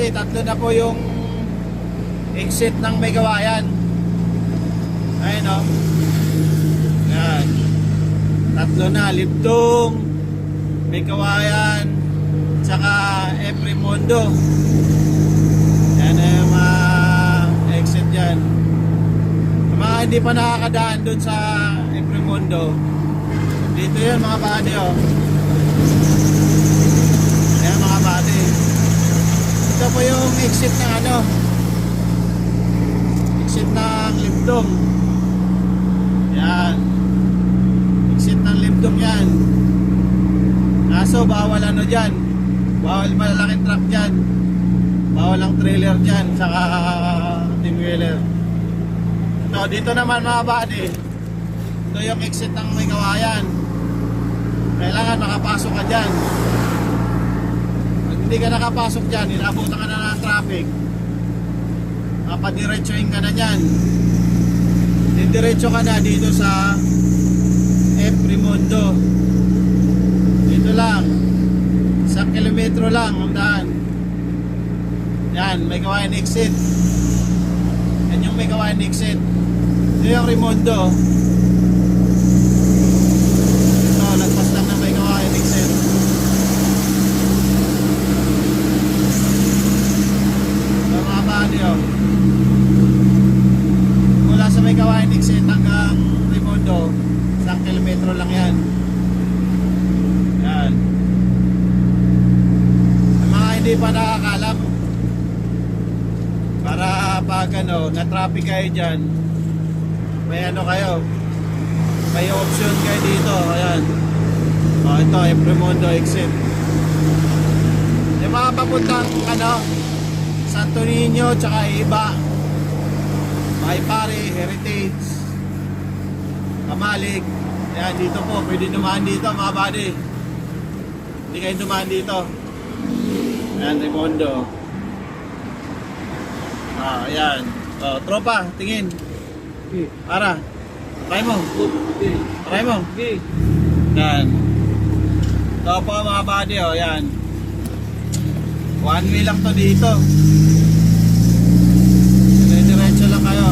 buddy, tatlo na po yung exit ng may kawayan. Ayun o. Yan. Tatlo na, Libdong, may kawayan, tsaka Eprimondo. Yan na yung mga exit dyan. Yung mga hindi pa nakakadaan dun sa Eprimondo, dito yun mga buddy o. Ayan mga buddy. Ito po yung exit ng ano, exit ng Libdong. Yan, exit ng Libdong yan. Kaso bawal ano dyan, bawal malalaking truck dyan, bawal ang trailer dyan, saka team wheeler. Ito, dito naman mga buddy, ito yung exit ng may kawayan. Kailangan makapasok ka dyan. Pag hindi ka nakapasok dyan, inabutan ka na ng traffic, kapadiretsuhin ka na dyan. Diretso ka na dito sa Eprimondo. Dito lang, 1 kilometro lang ang daan. Yan, may kawayan exit. Yan yung may kawayan exit. Ito yung Rimondo. Ito, lagpas lang na may kawayan exit. Ito mga bali o. Mula sa may kawayan exit hanggang Rimondo, 1 kilometro lang yan. Yan. Ang mga hindi pa nakakalam, para pag ano, na-traffic kayo dyan, may ano kayo, may option kayo dito. Ayan. O, ito, Eprimondo exit. Yung mga papuntang ano, Santo Niño, tsaka iba, Maipare, Heritage, Kamalig. Ayan, dito po, pwede dumaan dito mga buddy. Hindi kayo dumaan dito. Ayan, Rimondo. Ayan. O, tropa, tingin. Para. Try mo. Try mo. Ayan. Ito po mga buddy, o, ayan. One way lang to dito. Diretso lang kayo.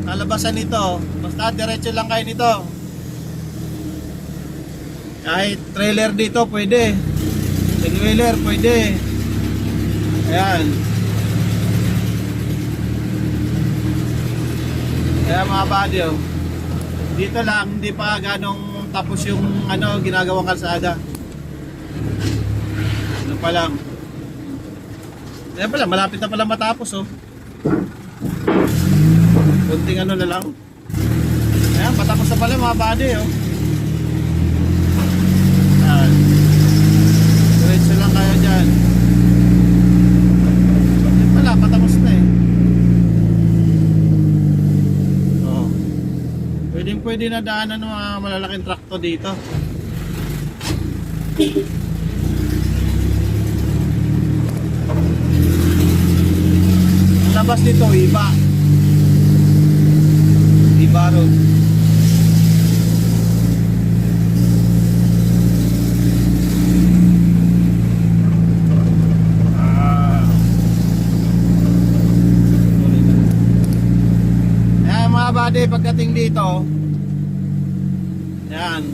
Nalabasan nito, basta diretso lang kayo nito. Kahit trailer dito pwede, trailer pwede. Ayan. Kaya mga buddy, oh, dito lang, hindi pa ganong tapos yung ano, ginagawang kalsada. Ano pa lang. Kaya pala, malapit na pala matapos oh. Kunting ano na lang. Ayan, patapos na pala mga buddy oh. Ayan. Diretso lang kayo dyan. Ayan pala, patapos na eh. Oh. Pwede na daanan ng mga malalaking trakto dito. Labas nito, iba road. Ayan mga buddy, pagdating dito, yan,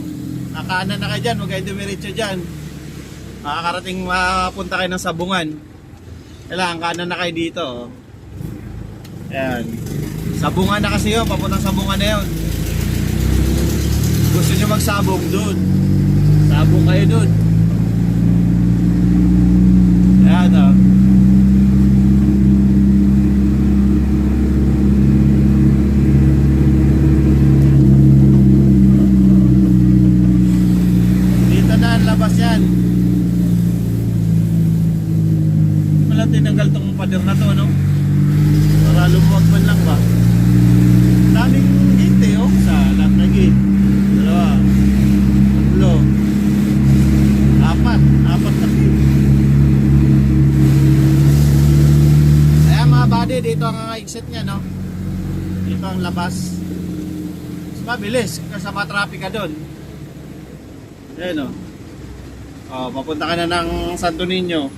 nakanan na kayo dyan, huwag kayo dumiretso dyan. Makakarating mapunta kayo ng Sabungan. Kailangan kanan na kayo dito. Ayan. Sabungan na kasi yun, papuntang Sabungan na yun. Gusto nyo magsabong dun, sabong kayo dun. Ayan o. Dito na ang labas yan. Wala tinanggal tong pader na to, no? Para lumuwag man lang ba? Daming gate eh, oh. Sa lahat na gate. 2, 3, 4 na gate. Ayan mga buddy, dito ang exit nya, no? Dito ang labas. Mas mabilis kasi matraffic ka doon. Ayan o. Oh, papunta ka na ng Santo Niño.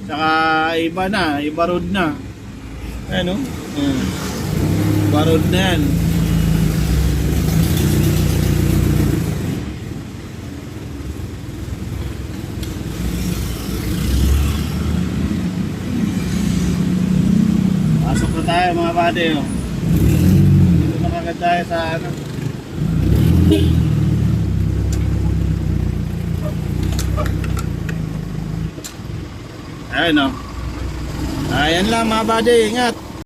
Tsaka iba na, iba road na. Ano? Iba road na yan. Pasok na tayo mga buddy. Oh. Dito na kagad tayo sa ano. Ayun o. Ayan lang mga buddy, ingat.